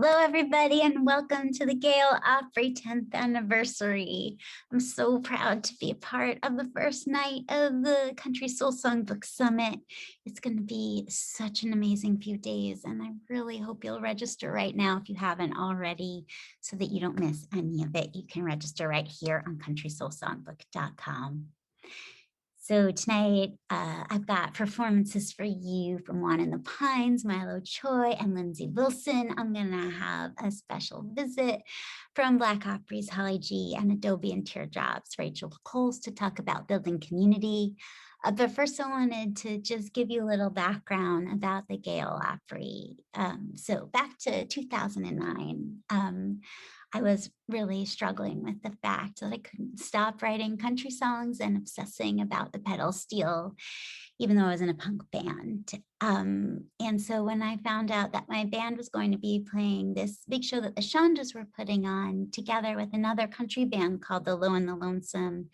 Hello, everybody, and welcome to the Gail Opry 10th anniversary. I'm so proud to be a part of the first night of the Country Soul Songbook Summit. It's going to be such an amazing few days, and I really hope you'll register right now if you haven't already, so that you don't miss any of it. You can register right here on countrysoulsongbook.com. So tonight, I've got performances for you from Juan the Pines, Milo Choy, and Lindsey Wilson. I'm gonna have a special visit from Black Opries, Holly G, and Adobe and Teardrop's Rachel Cholst to talk about building community. But first, I wanted to just give you a little background about the Gail Opry. So back to 2009, I was really struggling with the fact that I couldn't stop writing country songs and obsessing about the pedal steel, even though I was in a punk band. And so when I found out that my band was going to be playing this big show that the Chandas were putting on together with another country band called the Low and the Lonesome,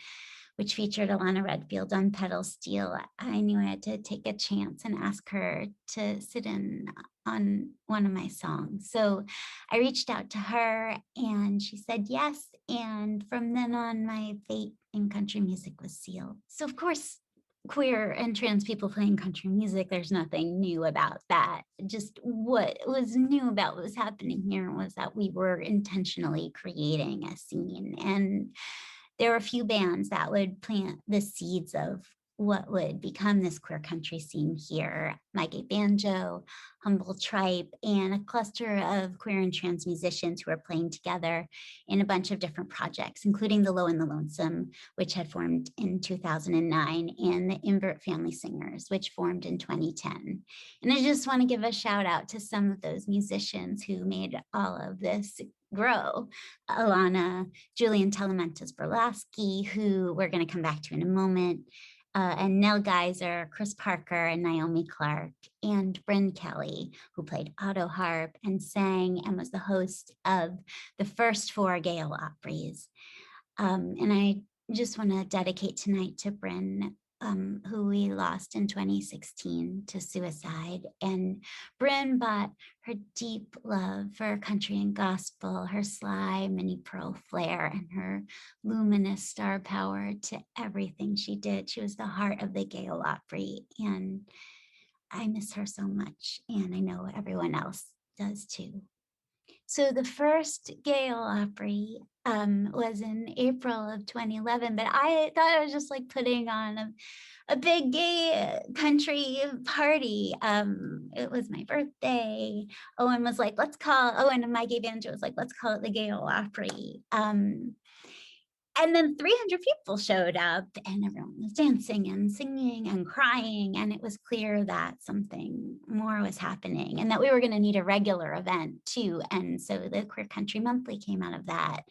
which featured Alana Redfield on pedal steel, I knew I had to take a chance and ask her to sit in on one of my songs. So I reached out to her and she said yes. And from then on, my fate in country music was sealed. So of course, queer and trans people playing country music, there's nothing new about that. Just what was new about what was happening here was that we were intentionally creating a scene. And there were a few bands that would plant the seeds of what would become this queer country scene here. My Gay Banjo, Humble Tripe, and a cluster of queer and trans musicians who were playing together in a bunch of different projects, including the Low and the Lonesome, which had formed in 2009, and the Invert Family Singers, which formed in 2010. And I just want to give a shout out to some of those musicians who made all of this grow. Alana, Julian Telementis Berlasky, who we're going to come back to in a moment, and Nell Geyser, Chris Parker, and Naomi Clark, and Bryn Kelly, who played auto harp and sang and was the host of the first 4 Gail Opries. And I just want to dedicate tonight to Bryn, who we lost in 2016 to suicide. And Bryn brought her deep love for country and gospel, her sly mini pearl flair, and her luminous star power to everything she did. She was the heart of the Gail Opry, and I miss her so much, and I know everyone else does too. So the first Gail Opry was in April of 2011, but I thought I was just like putting on a big gay country party. It was my birthday. Owen was like, Owen and my gay banjo was like, let's call it the Gail Opry. And then 300 people showed up and everyone was dancing and singing and crying. And it was clear that something more was happening and that we were going to need a regular event too. And so the Queer Country Monthly came out of that.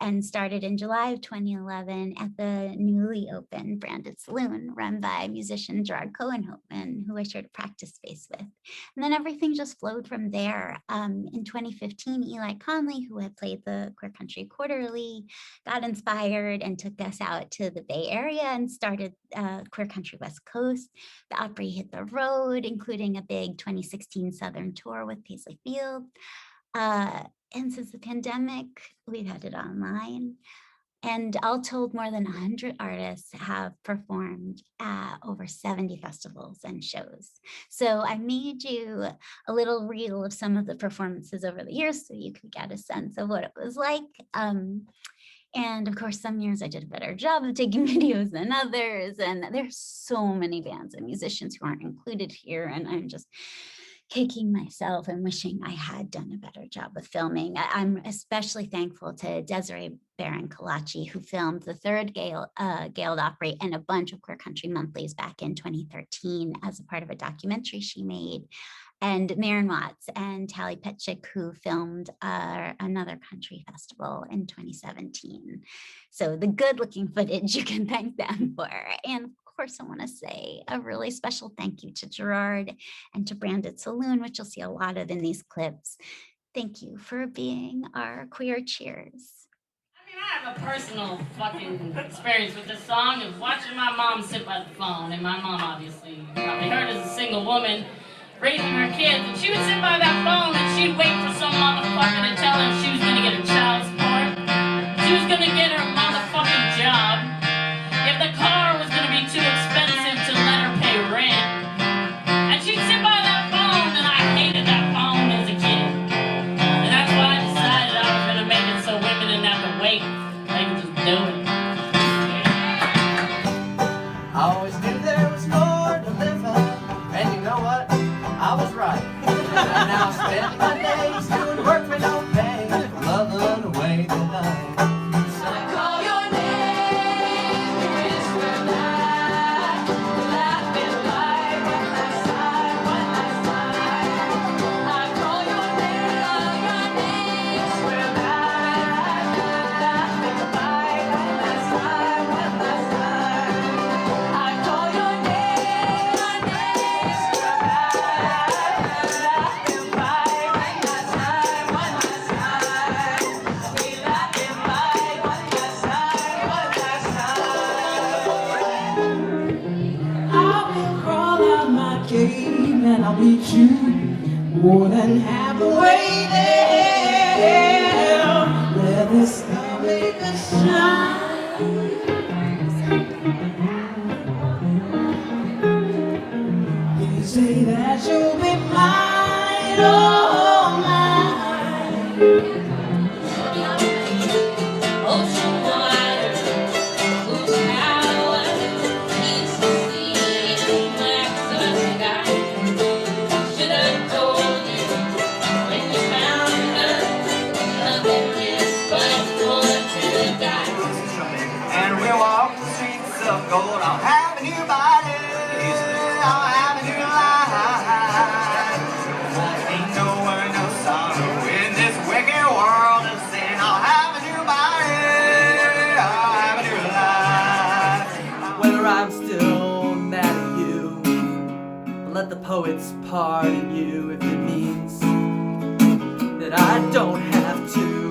And started in July of 2011 at the newly opened Branded Saloon run by musician Gerard Cohen-Hopman, who I shared a practice space with. And then everything just flowed from there. In 2015, Eli Conley, who had played the Queer Country Quarterly, got inspired and took us out to the Bay Area and started Queer Country West Coast. The Opry hit the road, including a big 2016 Southern tour with Paisley Field. And since the pandemic, we've had it online. And all told, more than 100 artists have performed at over 70 festivals and shows. So I made you a little reel of some of the performances over the years so you could get a sense of what it was like. And of course, some years I did a better job of taking videos than others. And there's so many bands and musicians who aren't included here. And I'm just kicking myself and wishing I had done a better job of filming. I'm especially thankful to Desiree Barron-Kalachi, who filmed the third Gail Opry and a bunch of Queer Country Monthlies back in 2013 as a part of a documentary she made. And Maren Watts and Tally Petchik, who filmed another country festival in 2017. So the good looking footage, you can thank them for. And of course, I want to say a really special thank you to Gerard and to Branded Saloon, which you'll see a lot of in these clips. Thank you for being our queer cheers. I mean, I have a personal fucking experience with this song of watching my mom sit by the phone, and my mom obviously, you probably heard, as a single woman raising her kids, and she would sit by that phone and she'd wait for I'll meet you more than halfway there. Let the star make us shine. You say that you'll be mine, oh mine. Ocean water, whose power keeps the sea in black the sky. Should have told you when you found us, nothing is but more to die. And we'll walk the streets of gold. I'll have a new body. I'll have a new life. Ain't no worry, no sorrow in this wicked world of sin. I'll have a new body. I'll have a new life. Whether I'm still mad at you, let the poets pardon you if it means that I don't have to.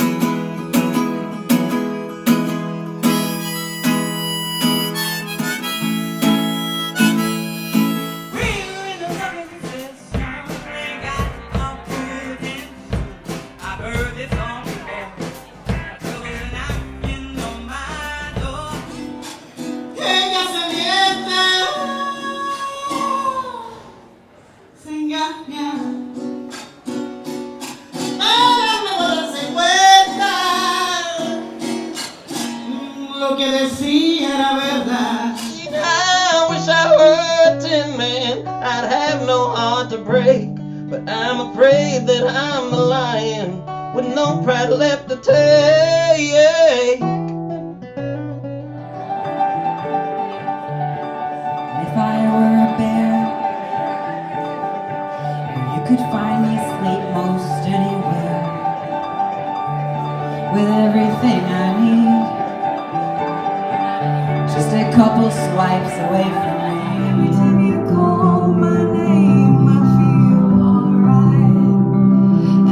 Lo que decía era verdad. I wish I were a tin man, I'd have no heart to break. But I'm afraid that I'm a lion with no pride left to take. If I were a bear, you could find me asleep most anywhere, with everything I need, just a couple swipes away from me. Every time you call my name, I feel alright.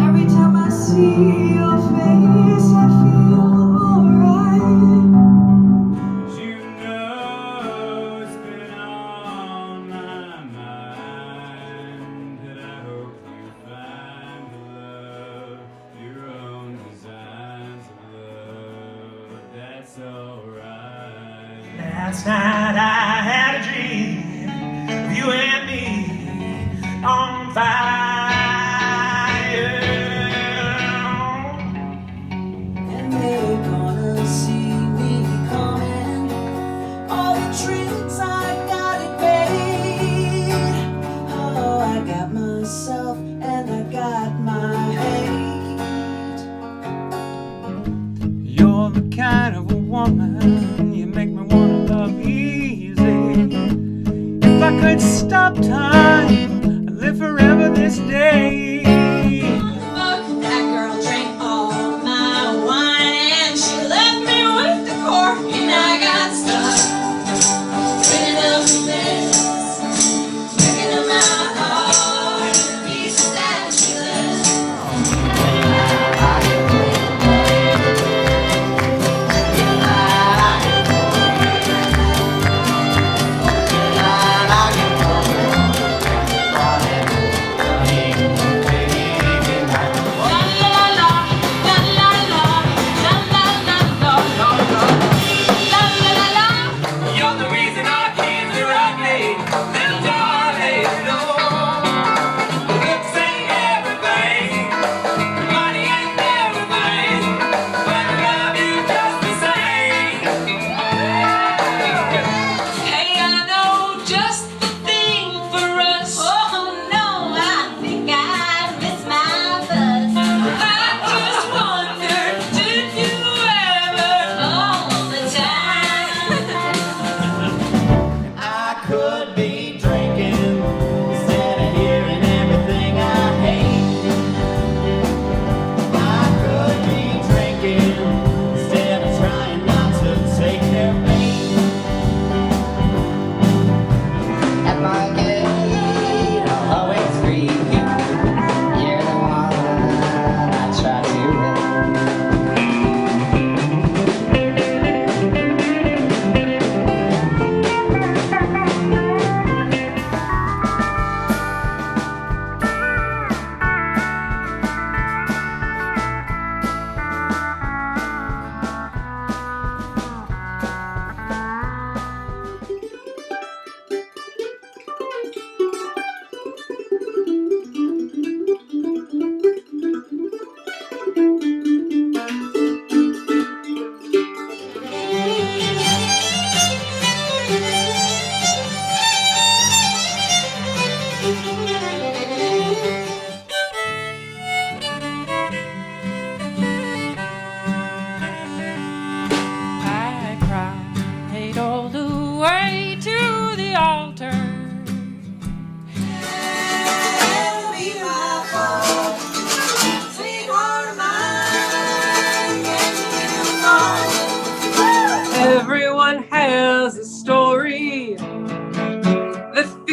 Every time I see your face, I feel alright. You know it's been on my mind, and I hope you find love, your own designs of love, that's alright. Last night I had a dream of you and me on fire. And they're gonna see me coming. All the tricks I got it made. Oh, I got myself and I got my hate. You're the kind of a woman, you make me wanna love easy. If I could stop time, I'd live forever this day. Fuck, that girl drank all my wine and she left me with the cork and I got stuck. Picking up this, picking up my heart, the pieces that she left.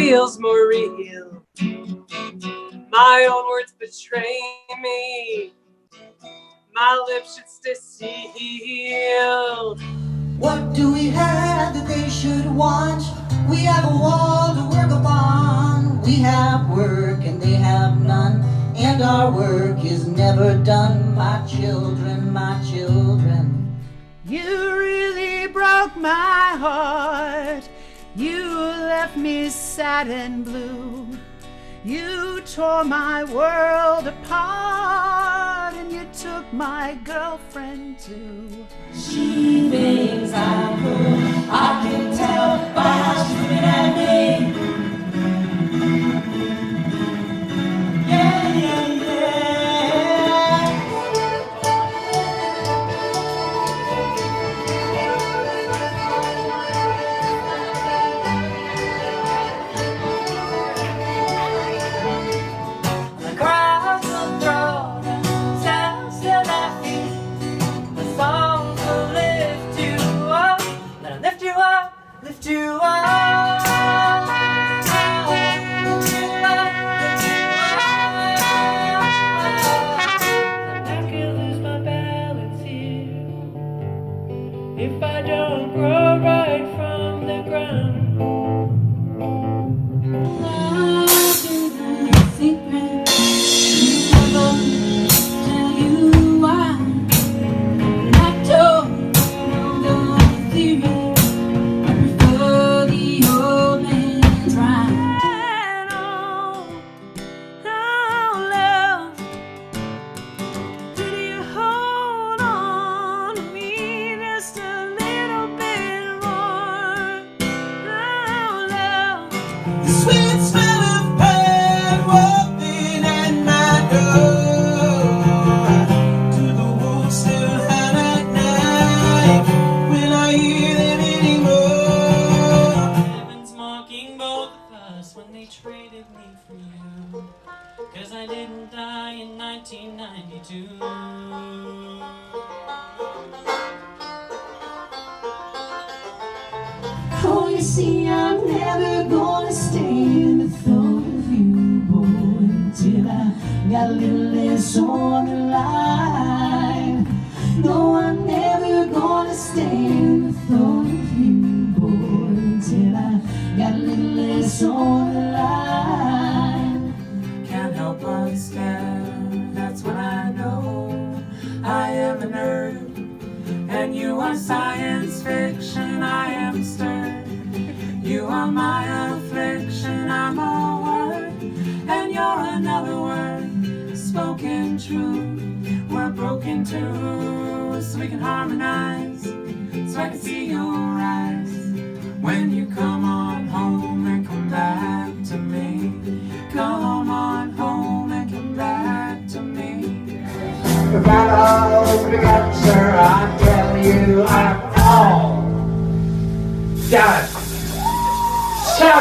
feels more real. My own words betray me. My lips should stay sealed. What do we have that they should want? We have a wall to work upon. We have work and they have none, and our work is never done. My children, my children. You really broke my heart. You left me sad and blue. You tore my world apart, and you took my girlfriend too. She thinks I'm cool. I can tell by how she's looking at me. Yeah, yeah, yeah. The crowds will throw themselves to their feet. The songs will lift you up. Let them lift you up, lift you up. Lift you up, lift you up. I could lose my balance here if I don't grow right from the ground. Secret, never tell you why. I don't know the theory. I prefer the old man's rhyme. Oh, love, could you hold on to me just a little bit more? Oh, love, the sweet smell of pine walking at my door. Do the wolves still howl at night? Will I hear them anymore? Heaven's mocking both of us when they traded me for you, 'cause I didn't die in 1992. Oh, you see, I'm never gonna stay in the thought of you, boy, until I got a little less on the line. No, I'm never gonna stay in the thought of you, boy, until I got a little less on the line. Can't help but stare, that's when I know I am a nerd. And you are science fiction, I am stern. You are my affliction, I'm a word. And you're another word, spoken true. We're broken too, so we can harmonize. So I can see your eyes when you come on home and come back to me. Come on home and come back to me. The battle together, I tell you, I'm all done. So,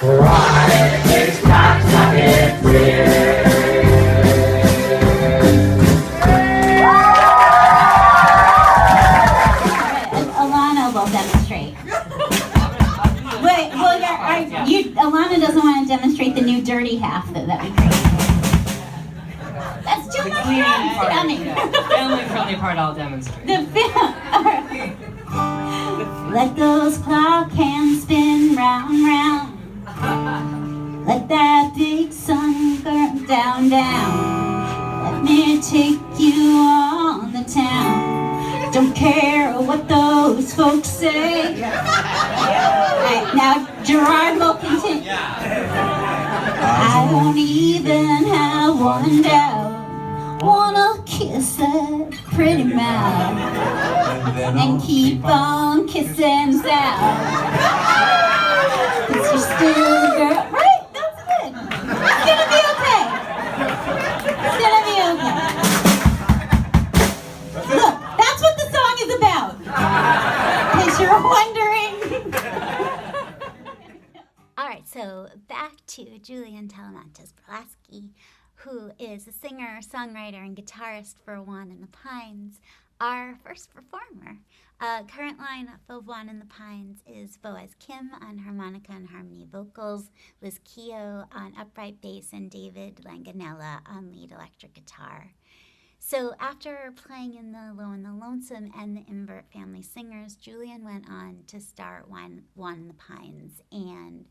right, it's not fucking weird. Alana will demonstrate. Wait, well, Alana doesn't want to demonstrate the new dirty half that we created. That's too much fun. Family-friendly part I'll demonstrate. Let those cloud cans spin round, round. Let that big sun go down, down. Let me take you on the town. Don't care what those folks say. Alright, now Gerard will continue. I don't even have one doubt. Wanna kiss that pretty mouth and keep on kissing us out. 'Cause you're still a girl, right? That's good. It's gonna be okay. It's gonna be okay. Look, that's what the song is about. In case you're wondering. All right, so back to Julian Talamantes-Pulaski, who is a singer, songwriter, and guitarist for Juan and the Pines. Our first performer, current lineup of Juan and the Pines is Boaz Kim on harmonica and harmony vocals, Liz Keogh on upright bass, and David Langanella on lead electric guitar. So after playing in the Low and the Lonesome and the Invert Family Singers, Julian went on to start Juan and the Pines, and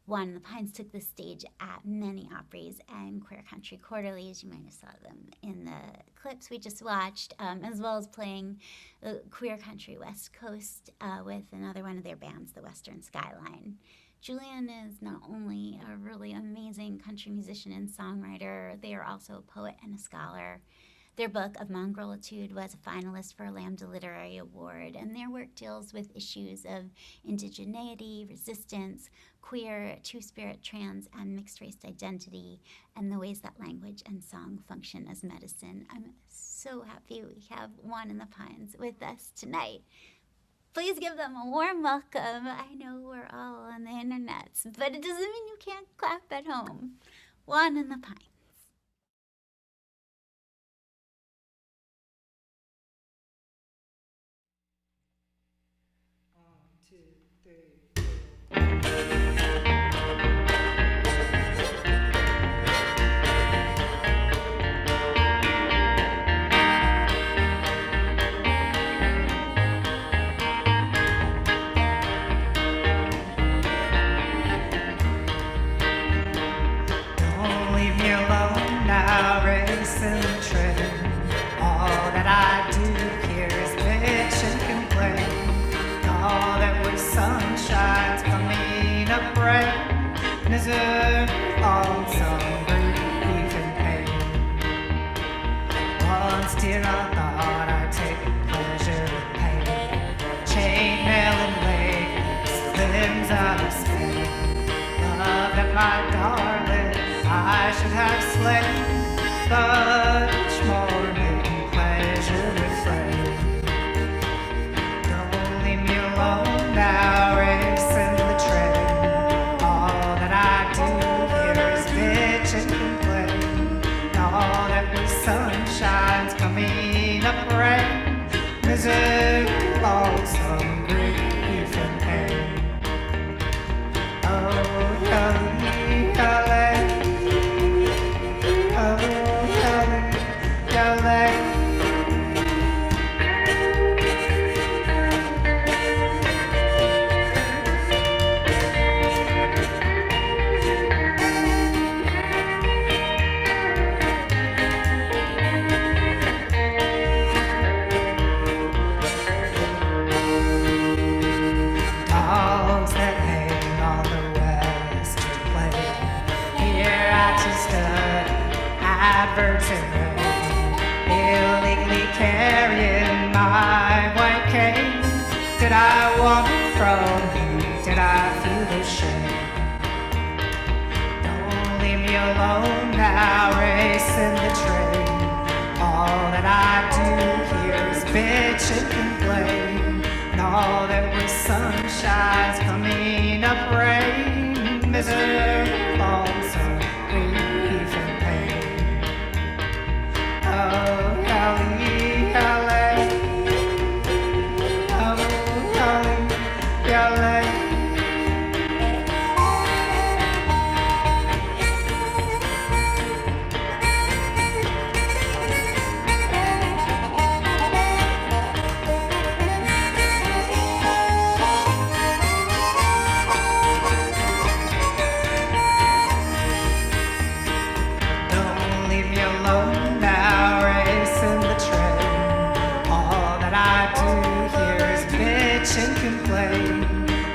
Juan and the Pines took the stage at many Opries and queer country Quarterlies. You might have saw them in the clips we just watched, as well as playing the queer country West Coast with another one of their bands, the Western Skyline. Julian is not only a really amazing country musician and songwriter, they are also a poet and a scholar. Their book of Mongrelitude was a finalist for a Lambda Literary Award, and their work deals with issues of indigeneity, resistance, queer, two-spirit, trans, and mixed-race identity, and the ways that language and song function as medicine. I'm so happy we have Juan and the Pines with us tonight. Please give them a warm welcome. I know we're all on the internets, but it doesn't mean you can't clap at home. Juan and the Pines. 1, 2, 3. Don't leave me alone now, racing the train. All that I do here is bitch and complain. All that was sunshine's coming up rain. Misery, all some grief and pain. Once dear I thought I'd take pleasure with pain. Chainmail and legs, limbs out of Spain. Love that my darling I should have slain, but each morning pleasure refrain. Don't leave me alone now, racing the train. All that I do here is bitch and complain. All that was sunshine's coming up rain. Misery, lonesome, grief and pain. Oh, golly, golly. Dogs that hang on the western plain. Here I to study adverts and rain. Illegally carrying my white cane. Did I want it from you? Did I feel ashamed? Don't leave me alone now, racing the train. All that I do here is bitch and complain. And all that was sunshine's coming up rain. Misery, lonesome, grief and pain. Oh, golly, golly. Oh, golly, golly. Don't leave me alone now, racing the train. All that I do here is bitch and complain.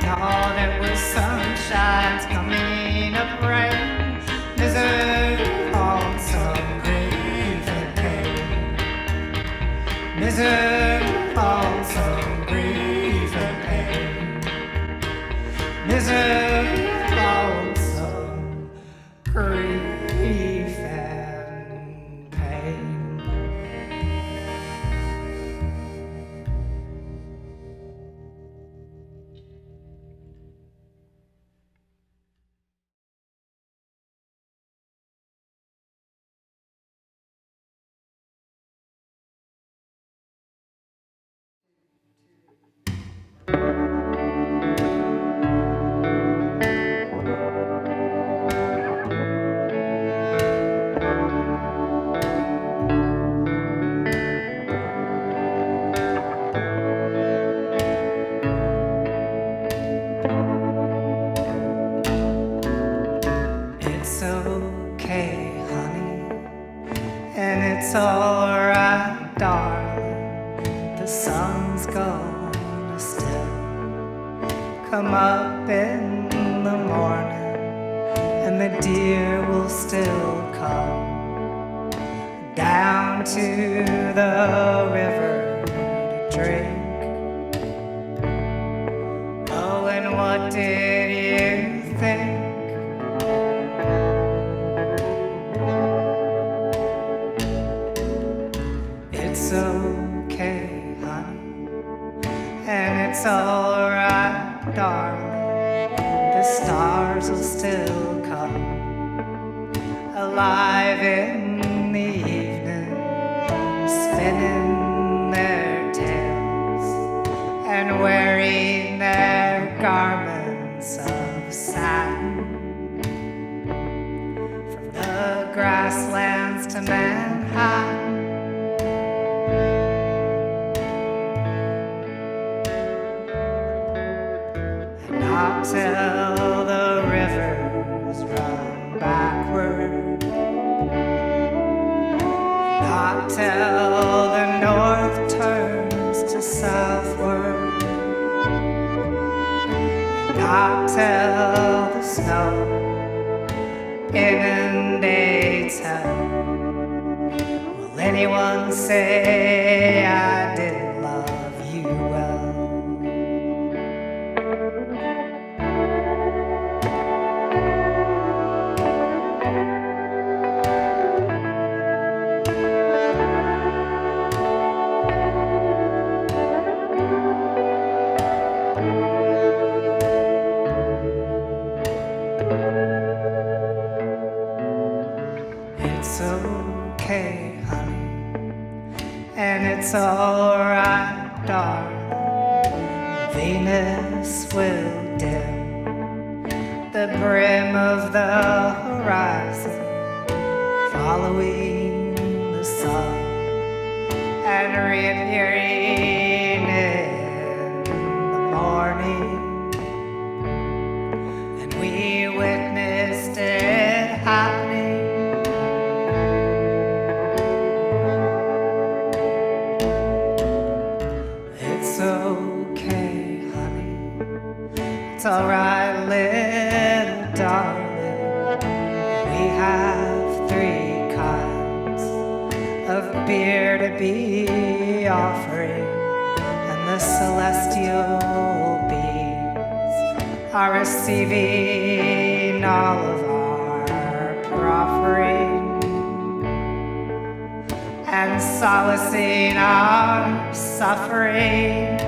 And all that was sunshine's coming up rain. Misery, lonesome, grief and pain. Misery, lonesome, grief and pain. Misery, lonesome, grief and pain. And it's alright, darling, the sun's gonna still come up in the morning, and the deer will still come down to the river to drink. Oh, and what did you think? It's okay, honey, and it's alright, darling. The stars will still come alive in the evening, spinning their tails and wearing their garments of satin. From the grasslands to Manhattan, not till the rivers run backward, not till the north turns to southward, not till the snow inundates her. Will anyone say I didn't love you well? It's okay, honey, and it's alright, darling. Venus will dim the brim of the horizon, following the sun and reappearing in the morning. And we witnessed it happening. It's okay, honey, it's alright, little darling. We have 3 kinds of beer to be offering, and the celestial beings are receiving all of our proffering and solacing our suffering.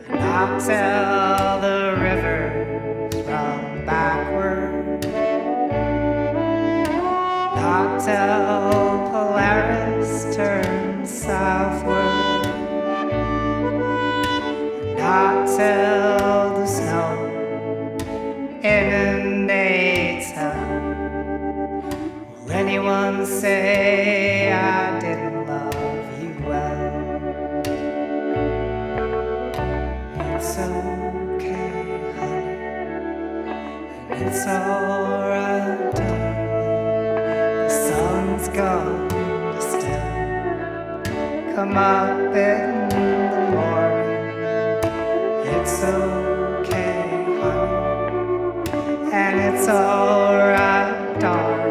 Not till the rivers run backward, not till Polaris turns southward, not till the snow inundates her. Will anyone say I didn't love you well? It's okay, honey, and it's alright, darling. The sun's gonna still come up in the morning. It's okay, honey, and it's alright, darling.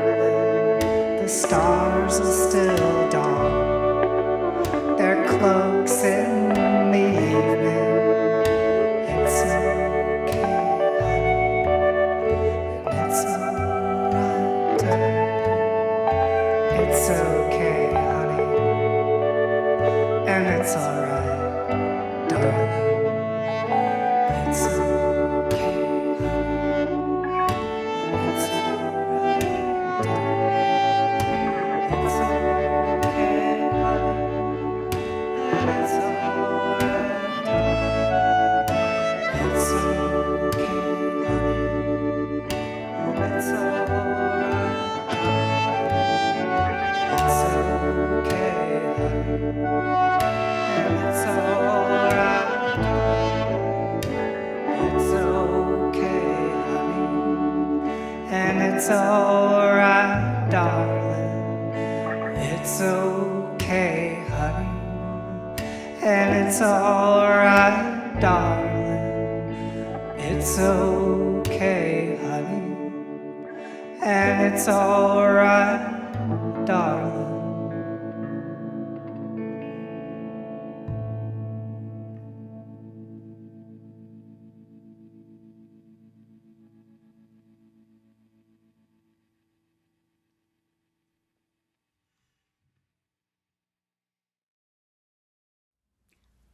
The stars will still dawn their cloaks in the evening. It's okay, honey, and it's alright, darling. It's okay, honey, and it's alright, darling. It's okay, honey, and it's alright, darling. It's okay, honey, and it's alright, darling. It's okay, honey, and it's alright, darling. It's okay, honey, and it's alright, darling. It's okay, honey. And it's alright, darling. It's okay, honey. And it's alright, darling.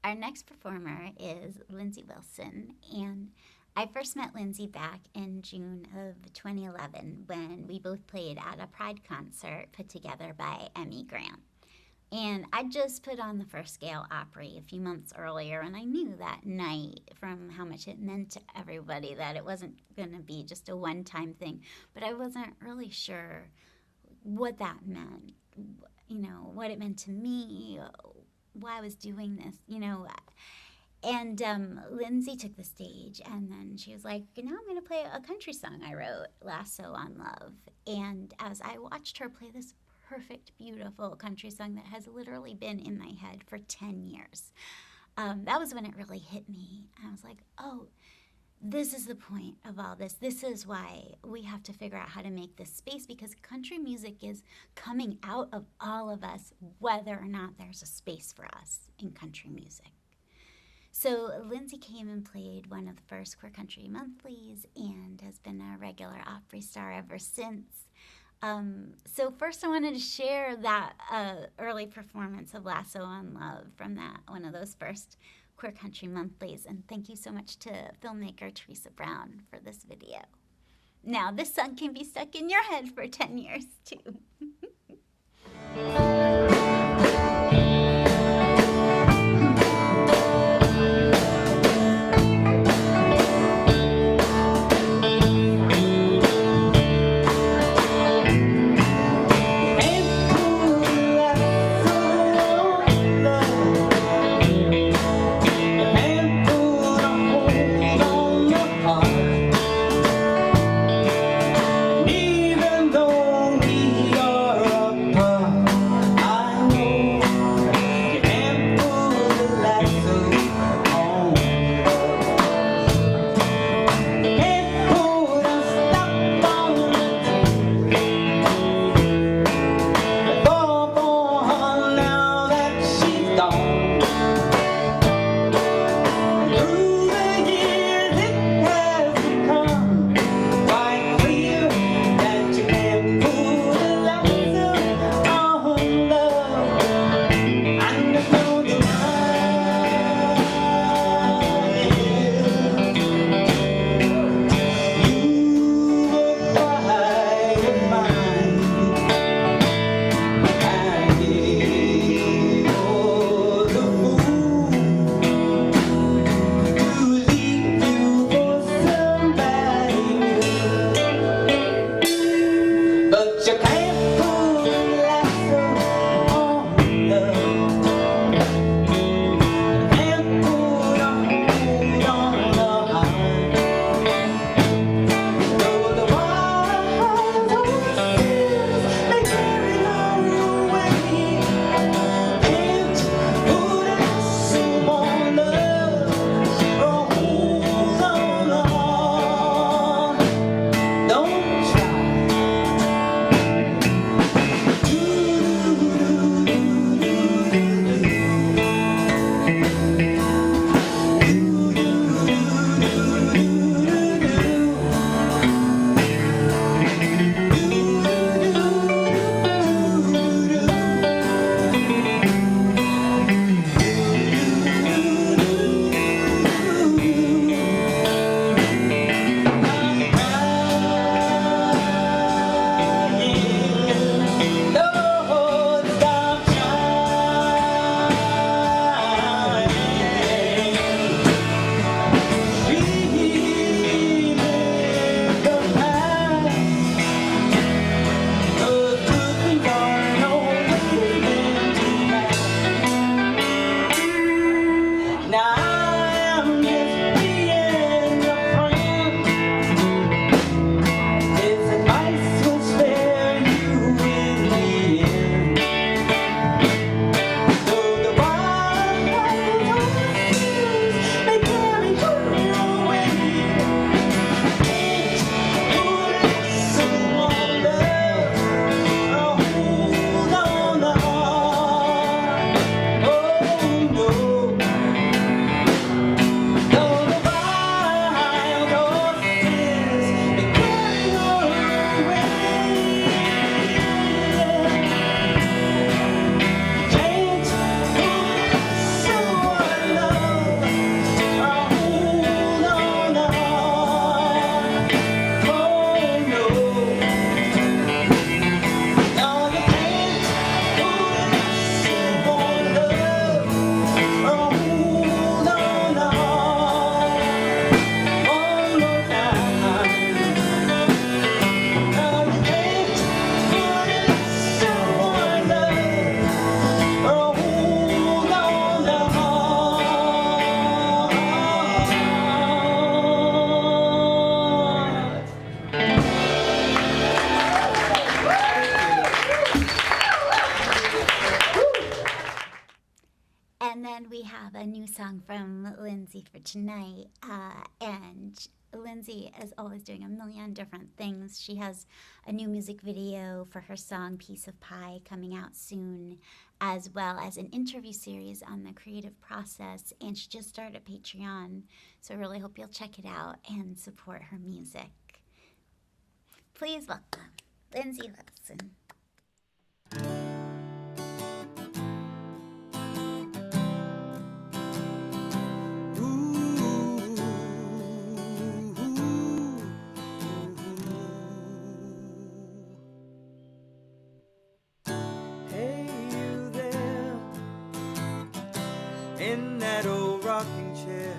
Our next performer is Lindsey Wilson, and I first met Lindsey back in June of 2011 when we both played at a Pride concert put together by Emmy Grant. And I just put on the First Gay Opry a few months earlier, and I knew that night from how much it meant to everybody that it wasn't going to be just a one-time thing, but I wasn't really sure what that meant, you know, what it meant to me, why I was doing this, you know. And Lindsey took the stage, and then she was like, now I'm going to play a country song I wrote, Lasso on Love. And as I watched her play this perfect, beautiful country song that has literally been in my head for 10 years, that was when it really hit me. I was like, oh, this is the point of all this. This is why we have to figure out how to make this space, because country music is coming out of all of us, whether or not there's a space for us in country music. So Lindsey came and played one of the first Queer Country Monthlies and has been a regular Opry star ever since. So first I wanted to share that early performance of Lasso on Love from that one of those first Queer Country Monthlies, and thank you so much to filmmaker Teresa Brown for this video. Now this song can be stuck in your head for 10 years too. Even though we are apart, new song from Lindsay for tonight. And Lindsay is always doing a million different things. She has a new music video for her song Piece of Pie coming out soon, as well as an interview series on the creative process. And she just started Patreon. So I really hope you'll check it out and support her music. Please welcome Lindsay Wilson. In that old rocking chair,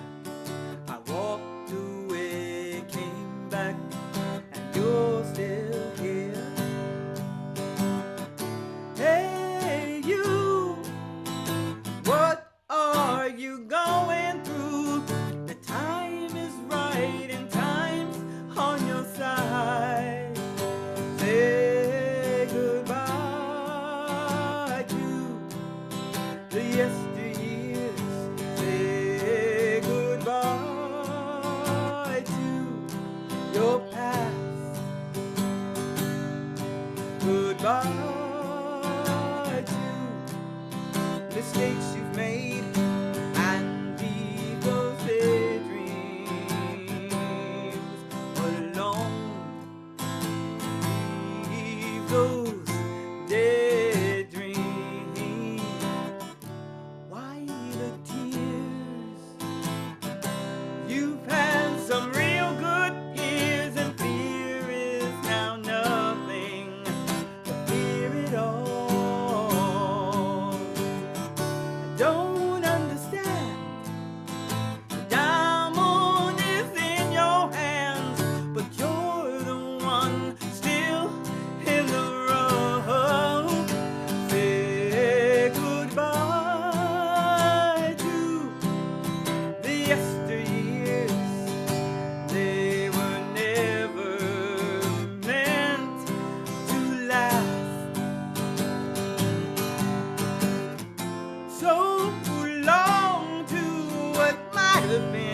I walked away, came back, and you're still here. Hey, you, what are you going through? The time is right and time's on your side. Say goodbye to the yesterday. Your past, goodbye to mistakes you've made, and leave those daydreams alone. Leave those daydreams. Why the tears? You've had some real good years, and fear is now nothing but fear it all. I don't understand. The diamond is in your hands, but you're the one still in the rough. Say goodbye to the yesteryears. They were never meant to last. So long to what might have been,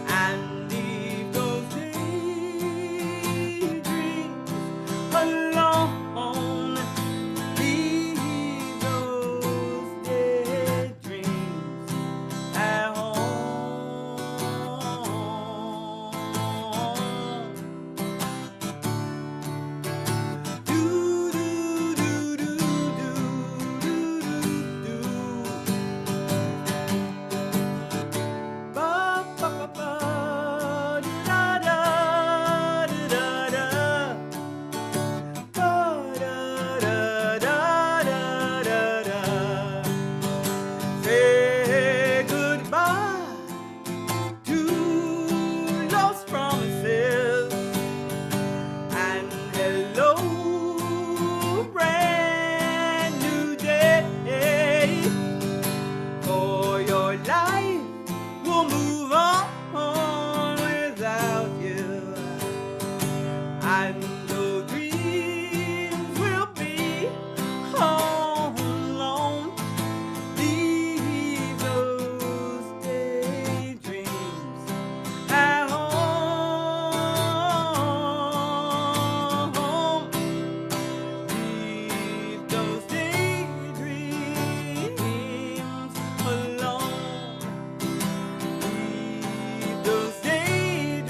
and leave those daydreams alone. Leave those daydreams at home. Do do do do do do do. Ba ba ba ba da da da da da. Ba da da da da da da. Say goodbye to lost promises, and hello, brand new day. For your life will move on without you, and your dreams will be home alone. Leave those daydreams at home. Leave those daydreams alone. Leave those daydreams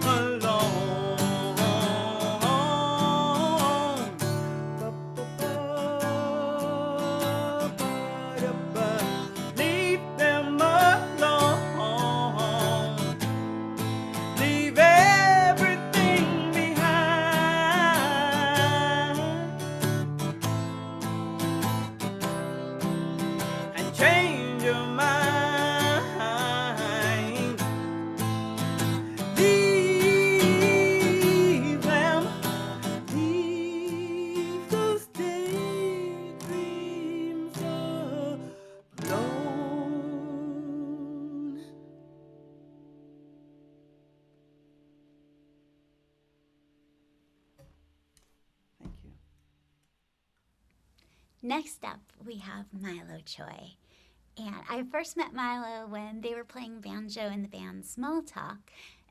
alone. Next up, we have Milo Choy. And I first met Mylo when they were playing banjo in the band Small Talk.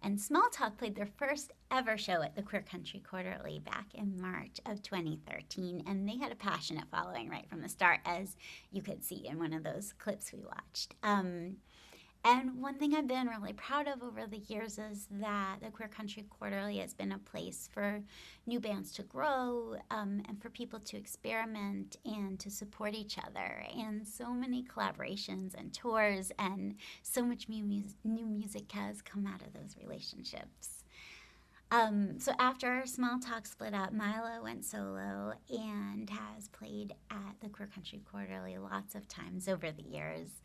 And Small Talk played their first ever show at the Queer Country Quarterly back in March of 2013. And they had a passionate following right from the start, as you could see in one of those clips we watched. And one thing I've been really proud of over the years is that the Queer Country Quarterly has been a place for new bands to grow, and for people to experiment and to support each other. And so many collaborations and tours, and so much new music has come out of those relationships. So after Small Talk split up, Mylo went solo and has played at the Queer Country Quarterly lots of times over the years.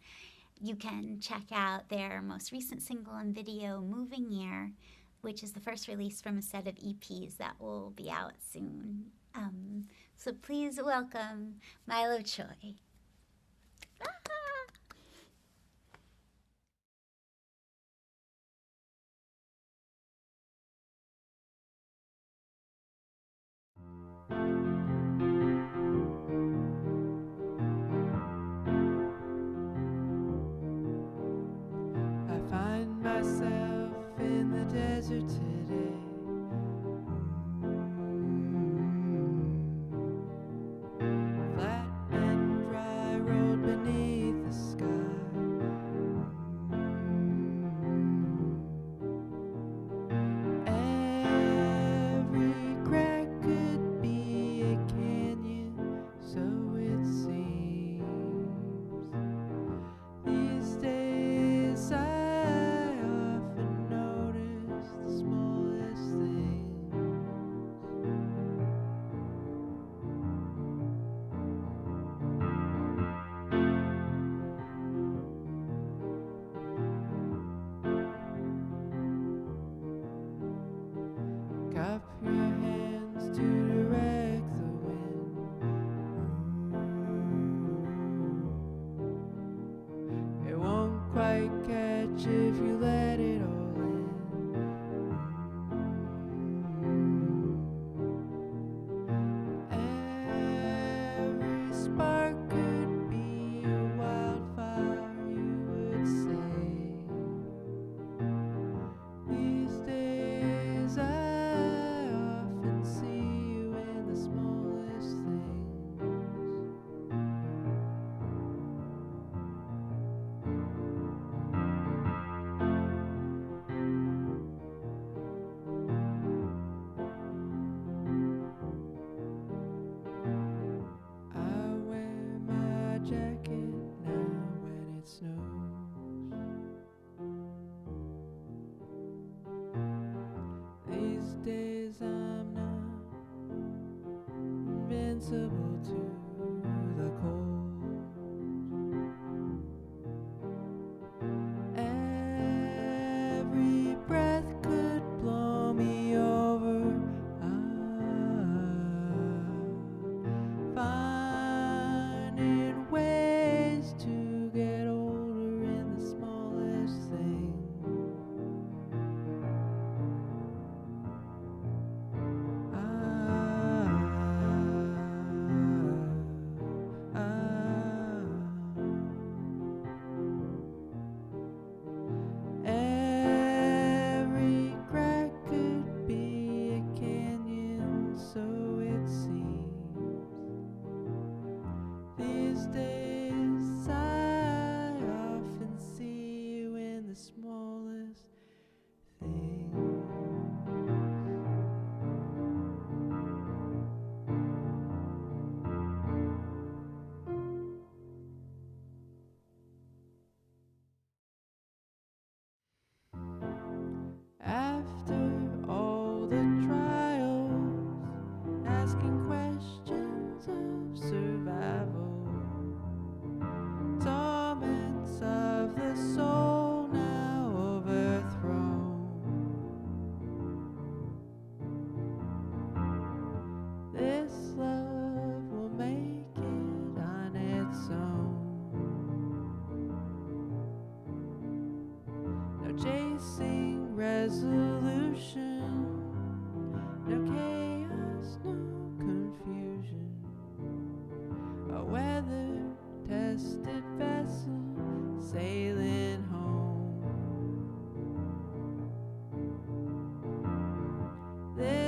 You can check out their most recent single and video, Moving Year, which is the first release from a set of EPs that will be out soon. So please welcome Milo Choy. I find myself in the desert today. Flat and dry road beneath the sky. Every crack could be a canyon, so it seems. These days I often notice the smallest things. Cup your hands to direct the wind. It won't quite catch if you let it all in. Every spark could be a wildfire, you would say. These days I often see you in the smallest things. I wear my jacket now when it snows. These days I'm not invincible to the cold. Every breath could blow me over. Finding ways to get older in the smallest thing.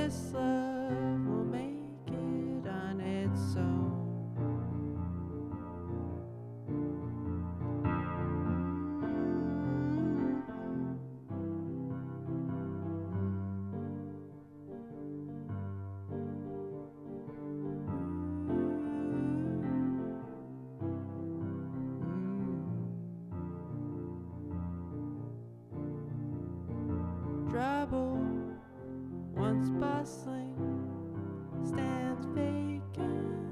This love will make it on its own. Trouble, once bustling, stands vacant,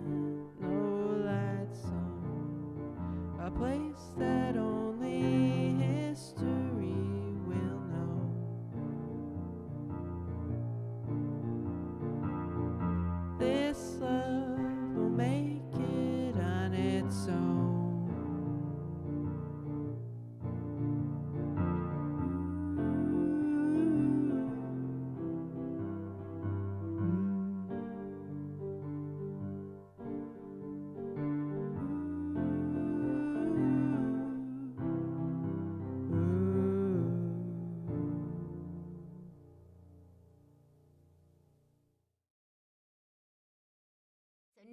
no lights on, a place that only history will know. This love will make it on its own.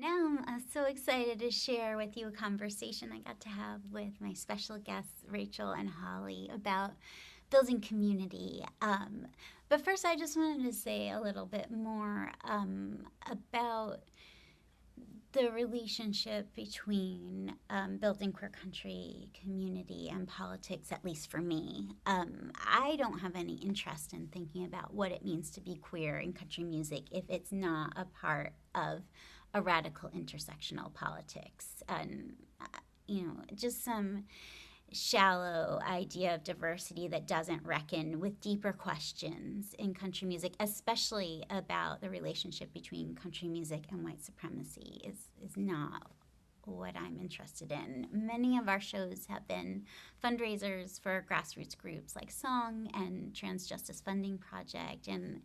Now I'm so excited to share with you a conversation I got to have with my special guests, Rachel and Holly, about building community. But first, I just wanted to say a little bit more about the relationship between building queer country community and politics, at least for me. I don't have any interest in thinking about what it means to be queer in country music if it's not a part of a radical intersectional politics. And, just some shallow idea of diversity that doesn't reckon with deeper questions in country music, especially about the relationship between country music and white supremacy, is not what I'm interested in. Many of our shows have been fundraisers for grassroots groups like Song and Trans Justice Funding Project, and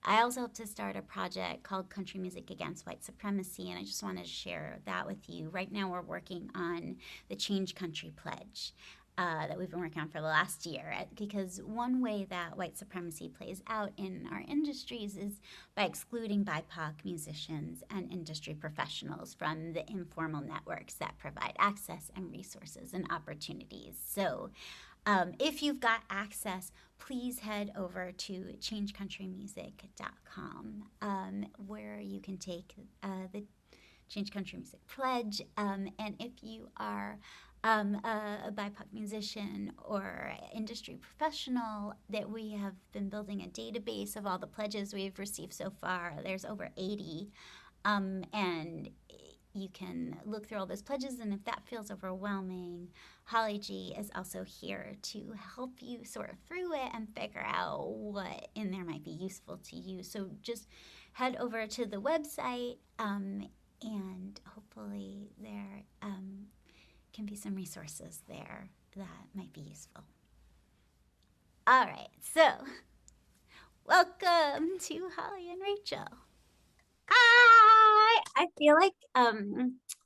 I also hope to start a project called Country Music Against White Supremacy, and I just wanted to share that with you. Right now we're working on the Change Country Pledge that we've been working on for the last year, because one way that white supremacy plays out in our industries is by excluding BIPOC musicians and industry professionals from the informal networks that provide access and resources and opportunities. So if you've got access, please head over to changecountrymusic.com, where you can take the Change Country Music Pledge. And if you are a BIPOC musician or industry professional, that we have been building a database of all the pledges we've received so far. There's over 80. And you can look through all those pledges, and if that feels overwhelming, Holly G is also here to help you sort through it and figure out what in there might be useful to you. So just head over to the website, and hopefully there can be some resources there that might be useful. All right, so welcome to Holly and Rachel. Hi! I feel like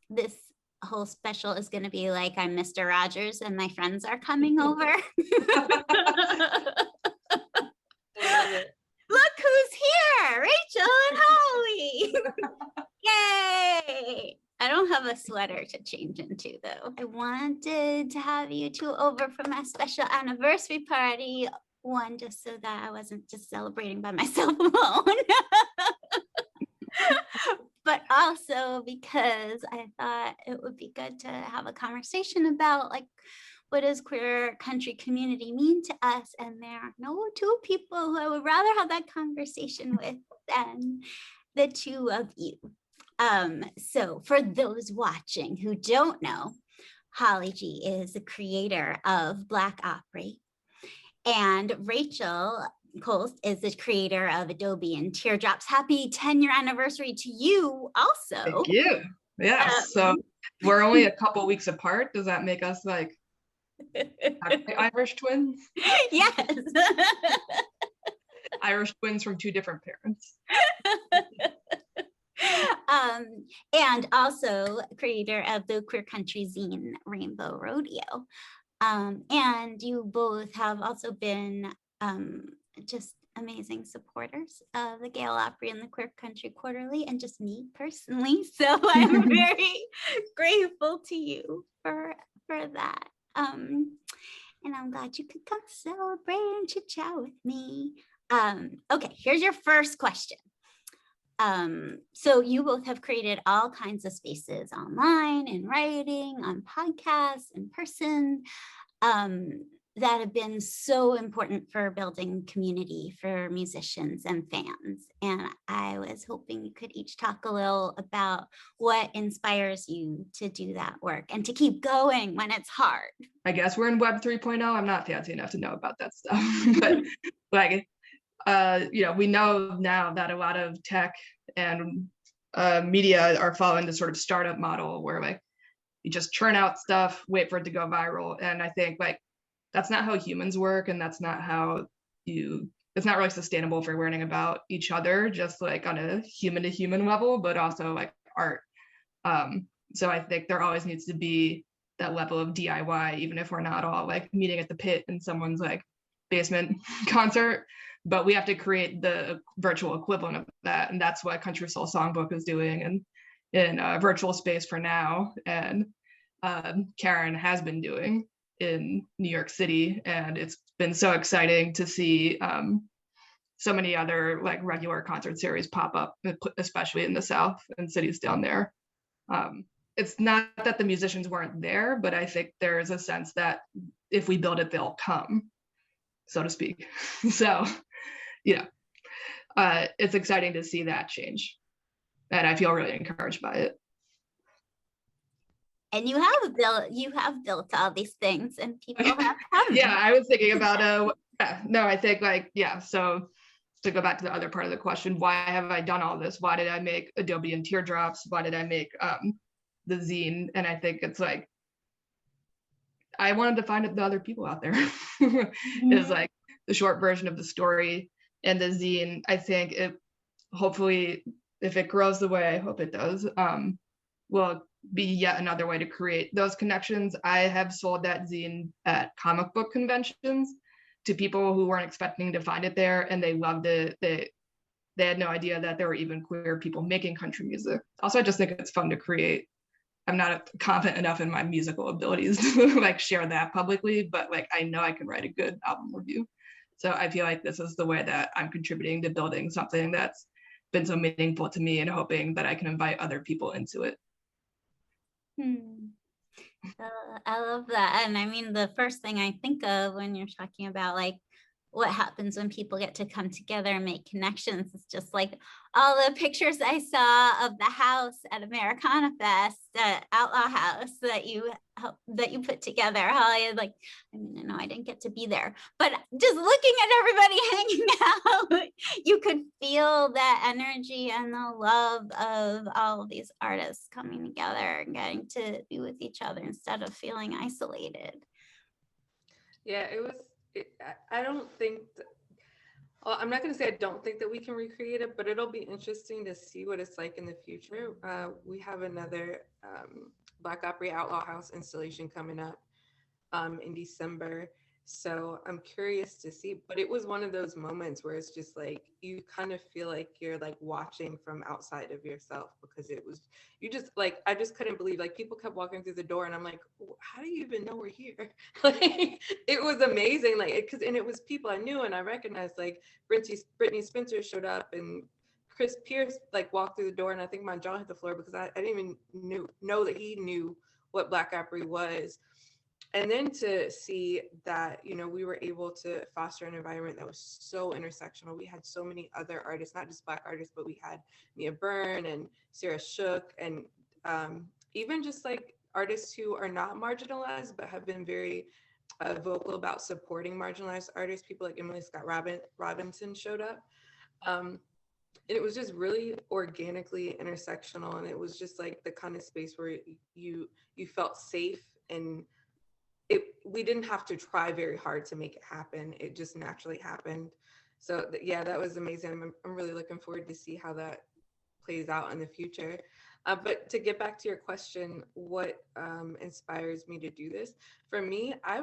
this whole special is going to be like I'm Mr. Rogers and my friends are coming over. Look who's here! Rachel and Holly! Yay! I don't have a sweater to change into, though. I wanted to have you two over for my special anniversary party. One, just so that I wasn't just celebrating by myself alone. But also because I thought it would be good to have a conversation about, like, what does queer country community mean to us? And there are no two people who I would rather have that conversation with than the two of you. So for those watching who don't know, Holly G is the creator of Black Opry, and Rachel Cholst is the creator of Adobe and Teardrops. Happy 10-year anniversary to you also. Thank you. Yeah, so we're only a couple weeks apart. Does that make us like Irish twins? Yes. Irish twins from two different parents. And also creator of the queer country zine Rainbow Rodeo. And you both have also been just amazing supporters of the Gail Opry and the Queer Country Quarterly, and just me personally. So I'm very grateful to you for that. And I'm glad you could come celebrate and chit chat with me. Okay, here's your first question. So you both have created all kinds of spaces online, in writing, on podcasts, in person, that have been so important for building community for musicians and fans. And I was hoping you could each talk a little about what inspires you to do that work and to keep going when it's hard. I guess we're in Web 3.0. I'm not fancy enough to know about that stuff, but like, we know now that a lot of tech and media are following the sort of startup model where like you just churn out stuff, wait for it to go viral. And I think like that's not how humans work, and that's not how it's not really sustainable for learning about each other, just like on a human to human level, but also like art. So I think there always needs to be that level of DIY, even if we're not all like meeting at the pit in someone's like basement concert, but we have to create the virtual equivalent of that. And that's what Country Soul Songbook is doing and in a virtual space for now. And Karen has been doing in New York City, and it's been so exciting to see so many other like regular concert series pop up, especially in the South and cities down there. It's not that the musicians weren't there, but I think there is a sense that if we build it, they'll come, so to speak. So, it's exciting to see that change, and I feel really encouraged by it. And you have built all these things, and people have come. Yeah, I was thinking about I think like, so to go back to the other part of the question, why have I done all this? Why did I make Adobe and Teardrops? Why did I make the zine? And I think it's like I wanted to find the other people out there. Is like the short version of the story. And the zine, I think it hopefully, if it grows the way I hope it does, will be yet another way to create those connections. I have sold that zine at comic book conventions to people who weren't expecting to find it there, and they loved it. They had no idea that there were even queer people making country music. Also, I just think it's fun to create. I'm not confident enough in my musical abilities to like share that publicly, but like I know I can write a good album review. So I feel like this is the way that I'm contributing to building something that's been so meaningful to me, and hoping that I can invite other people into it. I love that. And I mean, the first thing I think of when you're talking about like what happens when people get to come together and make connections is just like all the pictures I saw of the house at Americana Fest, Outlaw House that you put together. How I had like, I mean, I know I didn't get to be there, but just looking at everybody hanging out, you could feel that energy and the love of all of these artists coming together and getting to be with each other instead of feeling isolated. Yeah, I don't think, I'm not going to say I don't think that we can recreate it, but it'll be interesting to see what it's like in the future. We have another Black Opry Outlaw House installation coming up in December. So I'm curious to see, but it was one of those moments where it's just like, you kind of feel like you're like watching from outside of yourself, because I just couldn't believe, like people kept walking through the door and I'm like, how do you even know we're here? Like, it was amazing. Like, and it was people I knew and I recognized, like Brittany Spencer showed up and Chris Pierce like walked through the door, and I think my jaw hit the floor because I didn't even know that he knew what Black Opry was. And then to see that, we were able to foster an environment that was so intersectional. We had so many other artists, not just Black artists, but we had Mia Byrne and Sarah Shook, and even just like artists who are not marginalized, but have been very vocal about supporting marginalized artists. People like Emily Scott Robinson showed up. And it was just really organically intersectional. And it was just like the kind of space where you felt safe, and we didn't have to try very hard to make it happen. It just naturally happened. So yeah, that was amazing. I'm really looking forward to see how that plays out in the future. But to get back to your question, what inspires me to do this? For me, I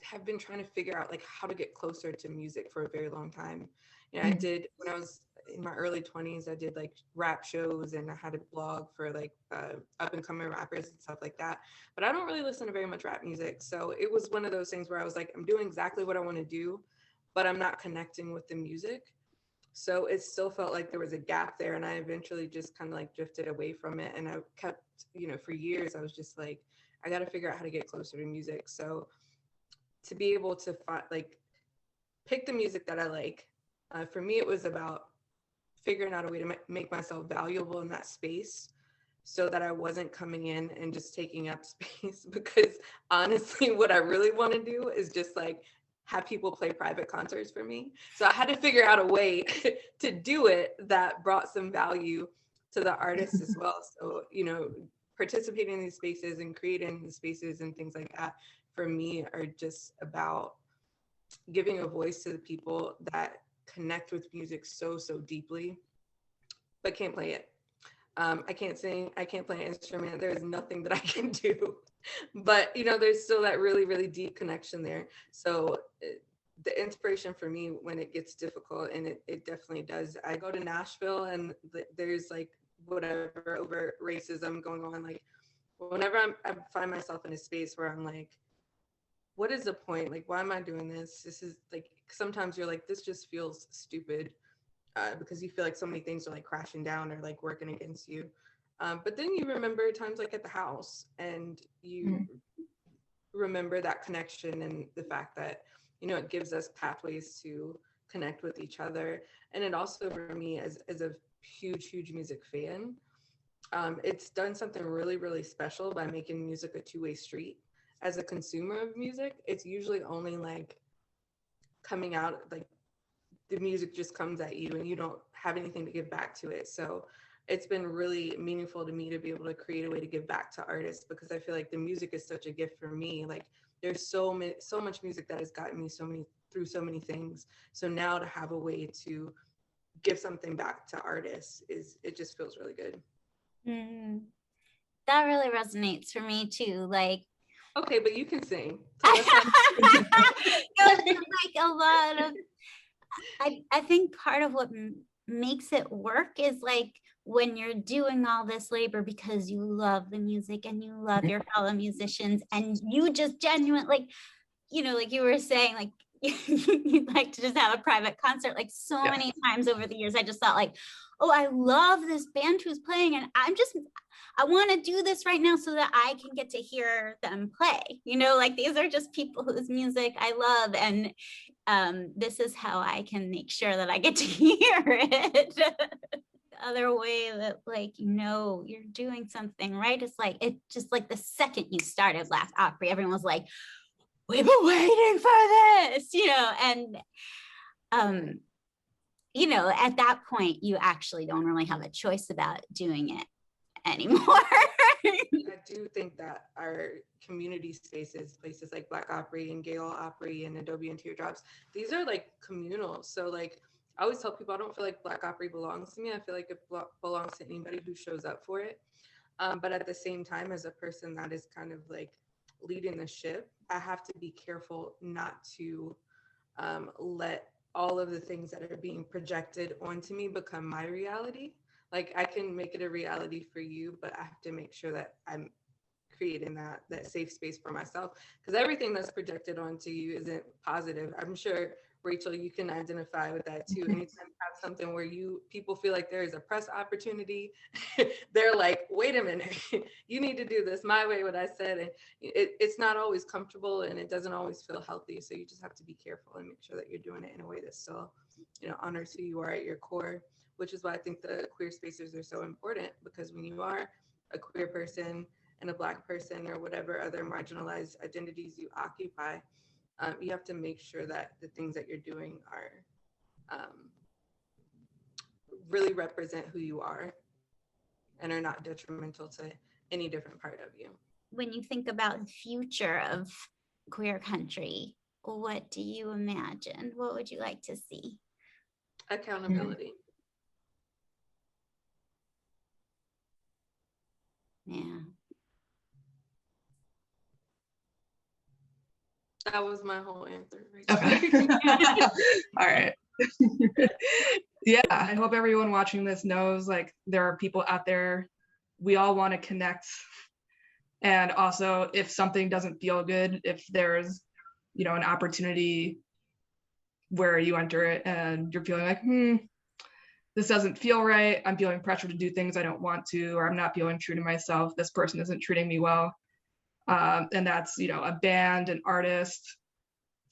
have been trying to figure out like how to get closer to music for a very long time. You know, I did, when I was in my early 20s, I did like rap shows, and I had a blog for like up and coming rappers and stuff like that. But I don't really listen to very much rap music. So it was one of those things where I was like, I'm doing exactly what I want to do, but I'm not connecting with the music. So it still felt like there was a gap there. And I eventually just kind of like drifted away from it. And I kept, you know, for years, I was just like, I got to figure out how to get closer to music. So to be able to like pick the music that I like, for me, it was about figuring out a way to make myself valuable in that space, so that I wasn't coming in and just taking up space. Because honestly, what I really want to do is just like have people play private concerts for me. So I had to figure out a way to do it that brought some value to the artists as well. So, you know, participating in these spaces and creating the spaces and things like that, for me, are just about giving a voice to the people that connect with music so deeply, but can't play it. I can't sing, I can't play an instrument. There's nothing that I can do, but you know, there's still that really deep connection there. So the inspiration for me when it gets difficult, and it definitely does, I go to Nashville and there's like whatever over racism going on. Like whenever I find myself in a space where I'm like, what is the point? Like, why am I doing this? This is like, sometimes you're like, this just feels stupid. Because you feel like so many things are like crashing down or like working against you. But then you remember times like at the house, and you remember that connection and the fact that, you know, it gives us pathways to connect with each other. And it also, for me, as a huge music fan, it's done something really special by making music a two-way street. As a consumer of music, it's usually only like coming out, like the music just comes at you and you don't have anything to give back to it. So it's been really meaningful to me to be able to create a way to give back to artists, because I feel like the music is such a gift for me. Like there's so much music that has gotten me through so many things. So now to have a way to give something back to artists, it just feels really good. That really resonates for me too. Like, okay, but you can sing. So like a lot of, I think part of what makes it work is like when you're doing all this labor because you love the music and you love your fellow musicians, and you just genuinely, like, you know, like you were saying, like you'd like to just have a private concert. Like so many times over the years, I just thought like, oh, I love this band who's playing, and I want to do this right now so that I can get to hear them play. You know, like these are just people whose music I love, and this is how I can make sure that I get to hear it. The other way that, like, you know, you're doing something right, it's like, it just like the second you started Black Opry, everyone was like, we've been waiting for this, you know, and you know, at that point you actually don't really have a choice about doing it anymore. I do think that our community spaces, places like Black Opry and Gail Opry and Adobe and Teardrops, these are like communal. So like I always tell people, I don't feel like Black Opry belongs to me. I feel like it belongs to anybody who shows up for it. But at the same time, as a person that is kind of like leading the ship, I have to be careful not to let all of the things that are being projected onto me become my reality. Like I can make it a reality for you, but I have to make sure that I'm creating that safe space for myself, because everything that's projected onto you isn't positive. I'm sure, Rachel, you can identify with that too. Anytime you have something where people feel like there is a press opportunity, they're like, wait a minute, you need to do this my way, what I said. And it's not always comfortable and it doesn't always feel healthy. So you just have to be careful and make sure that you're doing it in a way that still, you know, honors who you are at your core, which is why I think the queer spaces are so important, because when you are a queer person and a Black person or whatever other marginalized identities you occupy, you have to make sure that the things that you're doing are really represent who you are and are not detrimental to any different part of you. When you think about the future of queer country, what do you imagine? What would you like to see? Accountability. Yeah. That was my whole answer. Okay. All right. Yeah, I hope everyone watching this knows like there are people out there. We all want to connect. And also, if something doesn't feel good, if there's, an opportunity where you enter it and you're feeling like, this doesn't feel right. I'm feeling pressure to do things I don't want to, or I'm not feeling true to myself. This person isn't treating me well. And that's, a band, an artist,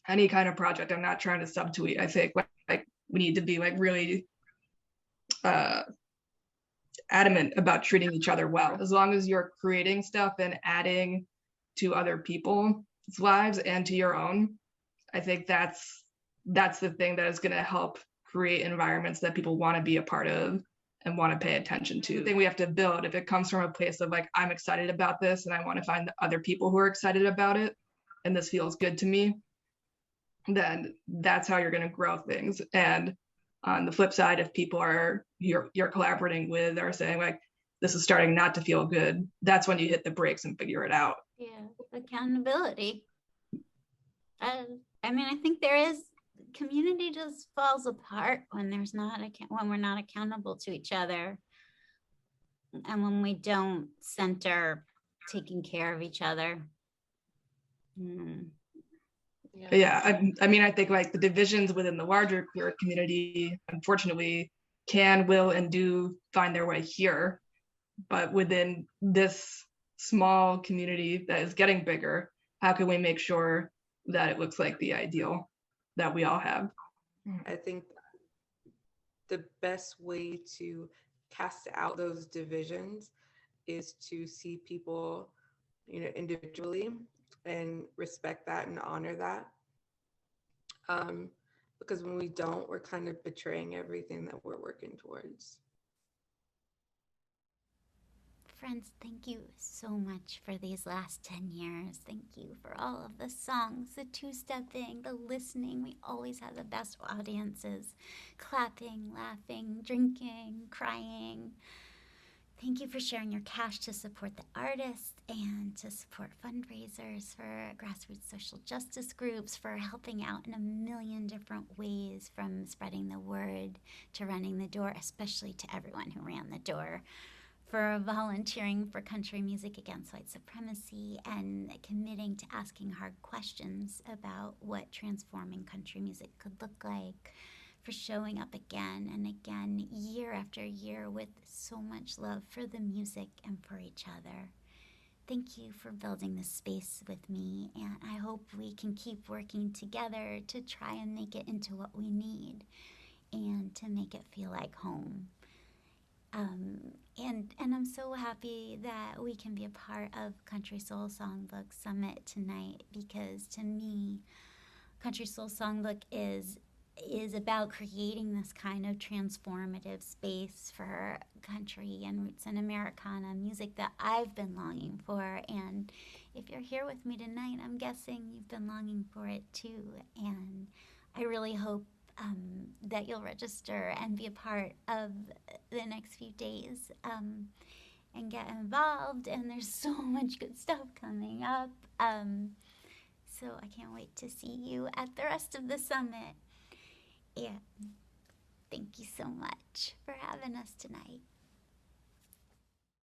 any kind of project. I'm not trying to subtweet. I think like we need to be like really adamant about treating each other well. As long as you're creating stuff and adding to other people's lives and to your own, I think that's the thing that is going to help create environments that people want to be a part of and want to pay attention to. The thing we have to build, if it comes from a place of like, I'm excited about this and I want to find other people who are excited about it and this feels good to me, then that's how you're going to grow things. And on the flip side, if people you're collaborating with are saying like, this is starting not to feel good, that's when you hit the brakes and figure it out. Yeah, accountability. I think there is, community just falls apart when there's not when we're not accountable to each other, and when we don't center taking care of each other. Yeah, I think like the divisions within the larger queer community, unfortunately, will, and do find their way here. But within this small community that is getting bigger, how can we make sure that it looks like the ideal that we all have? I think the best way to cast out those divisions is to see people, individually, and respect that and honor that. Because when we don't, we're kind of betraying everything that we're working towards. Friends, thank you so much for these last 10 years. Thank you for all of the songs, the two-stepping, the listening. We always have the best audiences, clapping, laughing, drinking, crying. Thank you for sharing your cash to support the artists and to support fundraisers for grassroots social justice groups, for helping out in a million different ways, from spreading the word to running the door, especially to everyone who ran the door, for volunteering for country music against white supremacy and committing to asking hard questions about what transforming country music could look like, for showing up again and again, year after year, with so much love for the music and for each other. Thank you for building this space with me, and I hope we can keep working together to try and make it into what we need and to make it feel like home. And I'm so happy that we can be a part of Country Soul Songbook Summit tonight, because to me, Country Soul Songbook is about creating this kind of transformative space for country and roots and Americana music that I've been longing for. And if you're here with me tonight, I'm guessing you've been longing for it too. And I really hope that you'll register and be a part of the next few days and get involved. And there's so much good stuff coming up. So I can't wait to see you at the rest of the summit. Yeah. Thank you so much for having us tonight.